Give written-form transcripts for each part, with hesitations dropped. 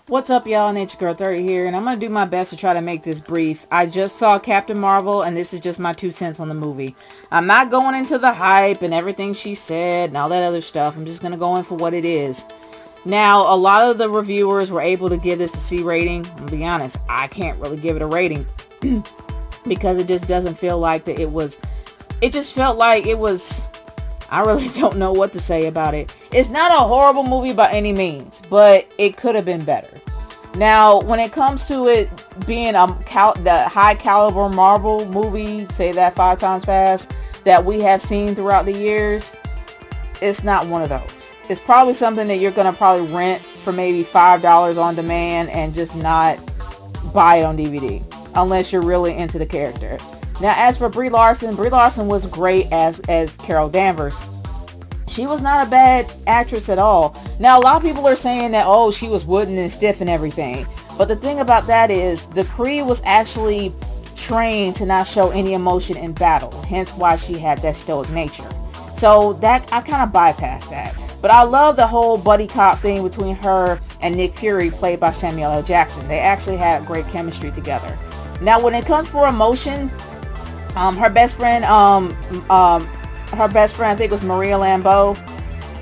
What's up, y'all? Nature Girl 30 here, and I'm going to do my best to try to make this brief. I just saw Captain Marvel, and this is just my 2 cents on the movie. I'm not going into the hype and everything she said and all that other stuff. I'm just going to go in for what it is. Now, a lot of the reviewers were able to give this a C rating. I'll be honest, I can't really give it a rating because it just doesn't feel like that it just felt like it was, I really don't know what to say about it. It's not a horrible movie by any means, but it could have been better. Now, when it comes to it being the high caliber Marvel movie, say that 5 times fast, that we have seen throughout the years, it's not one of those. It's probably something that you're going to probably rent for maybe $5 on demand and just not buy it on DVD, unless you're really into the character. Now, as for Brie Larson was great as Carol Danvers. She was not a bad actress at all. Now, a lot of people are saying that, oh, she was wooden and stiff and everything. But the thing about that is, the Kree was actually trained to not show any emotion in battle. Hence why she had that stoic nature. So that, I kind of bypassed that. But I love the whole buddy cop thing between her and Nick Fury, played by Samuel L. Jackson. They actually had great chemistry together. Now, when it comes for emotion, her best friend, I think it was Maria Lambeau.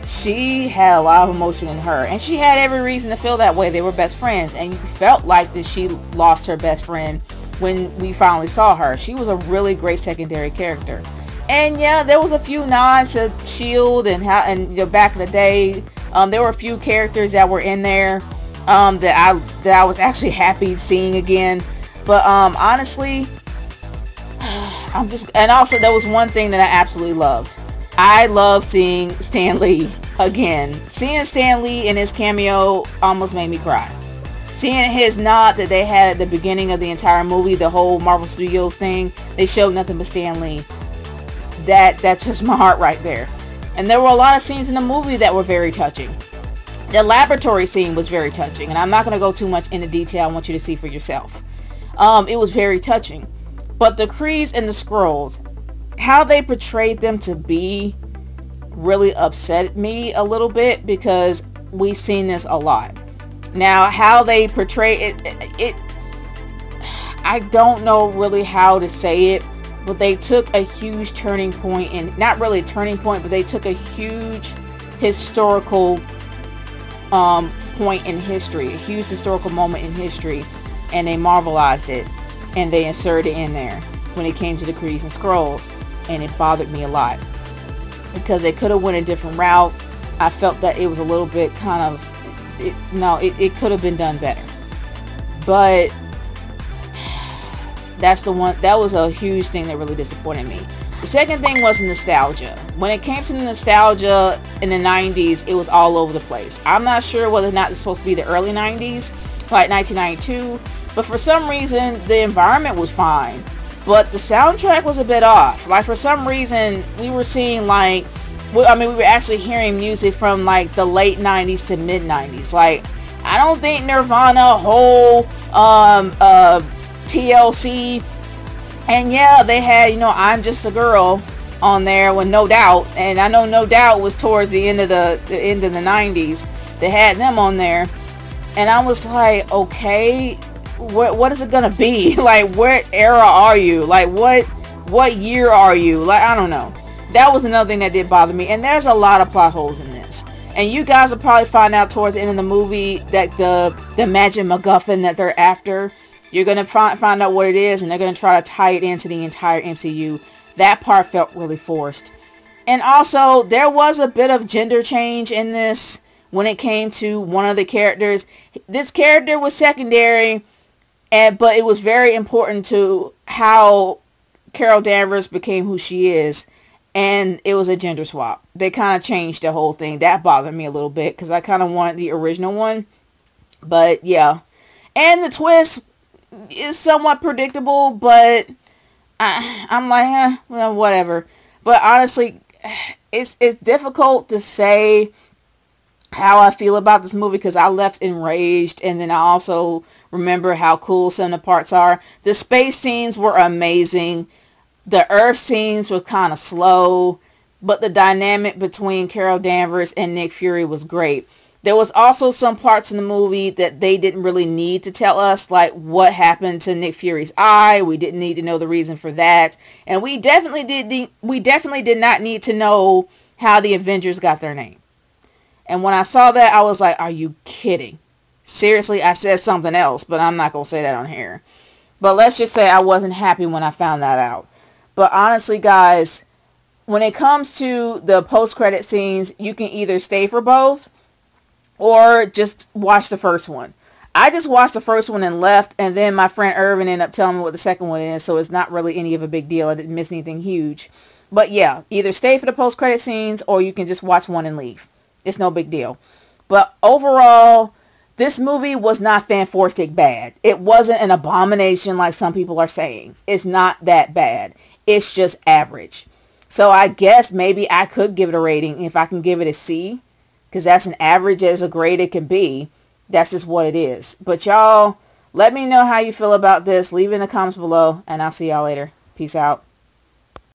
She had a lot of emotion in her, and she had every reason to feel that way. They were best friends, and you felt like that she lost her best friend when we finally saw her. She was a really great secondary character. And yeah, there was a few nods to Shield and how, and you know, back in the day, there were a few characters that were in there that I was actually happy seeing again. But honestly, and also there was one thing that I absolutely loved. I love seeing Stan Lee again. Seeing Stan Lee in his cameo almost made me cry. Seeing his nod that they had at the beginning of the entire movie, the whole Marvel Studios thing, they showed nothing but Stan Lee. That touched my heart right there. And there were a lot of scenes in the movie that were very touching. The laboratory scene was very touching, and I'm not going to go too much into detail. I want you to see for yourself. It was very touching. But the Krees and the Skrulls, how they portrayed them to be, really upset me a little bit, because we've seen this a lot. Now, how they portray it, I don't know really how to say it, but they took a huge turning point, and not really a turning point, but they took a huge historical point in history, a huge historical moment in history, and they marvelized it, and they inserted it in there when it came to the Krees and Skrulls, and it bothered me a lot because they could have went a different route. I felt that it was a little bit kind of, it could have been done better, but that was a huge thing that really disappointed me. The second thing was nostalgia. When it came to the nostalgia in the 90s, it was all over the place. I'm not sure whether or not it's supposed to be the early 90s, like 1992, but for some reason the environment was fine, but the soundtrack was a bit off. Like, for some reason we were seeing we were actually hearing music from like the late 90s to mid 90s. Like, I don't think Nirvana, Hole, TLC, and yeah, they had, I'm Just a Girl on there with No Doubt, and I know No Doubt was towards the end of the 90s. They had them on there, and I was like, okay, what is it gonna be? Like, what era are you? Like, what year are you? Like, I don't know. That was another thing that did bother me, and there's a lot of plot holes in this. And you guys will probably find out towards the end of the movie that the magic MacGuffin that they're after, you're going to find out what it is, and they're going to try to tie it into the entire MCU. That part felt really forced. And also, there was a bit of gender change in this when it came to one of the characters. This character was secondary, but it was very important to how Carol Danvers became who she is. And it was a gender swap. They kind of changed the whole thing. That bothered me a little bit, because I kind of wanted the original one. But yeah. And the twist is somewhat predictable, but I'm like, well, whatever. But honestly, it's difficult to say how I feel about this movie, because I left enraged, and then I also remember how cool some of the parts are. The space scenes were amazing. The Earth scenes were kind of slow, but the dynamic between Carol Danvers and Nick Fury was great. There was also some parts in the movie that they didn't really need to tell us, like what happened to Nick Fury's eye. We didn't need to know the reason for that. And we definitely did not need to know how the Avengers got their name. And when I saw that, I was like, are you kidding? Seriously, I said something else, but I'm not going to say that on here. But let's just say I wasn't happy when I found that out. But honestly, guys, when it comes to the post-credit scenes, you can either stay for both or just watch the first one. I just watched the first one and left, and then my friend Irvin ended up telling me what the second one is, so it's not really any of a big deal. I didn't miss anything huge. But yeah, either stay for the post-credit scenes or you can just watch one and leave. It's no big deal. But overall, this movie was not fantastic bad. It wasn't an abomination like some people are saying. It's not that bad. It's just average. So I guess maybe I could give it a rating if I can give it a C, because that's an average as a grade it can be. That's just what it is. But y'all, let me know how you feel about this. Leave it in the comments below, and I'll see y'all later. Peace out.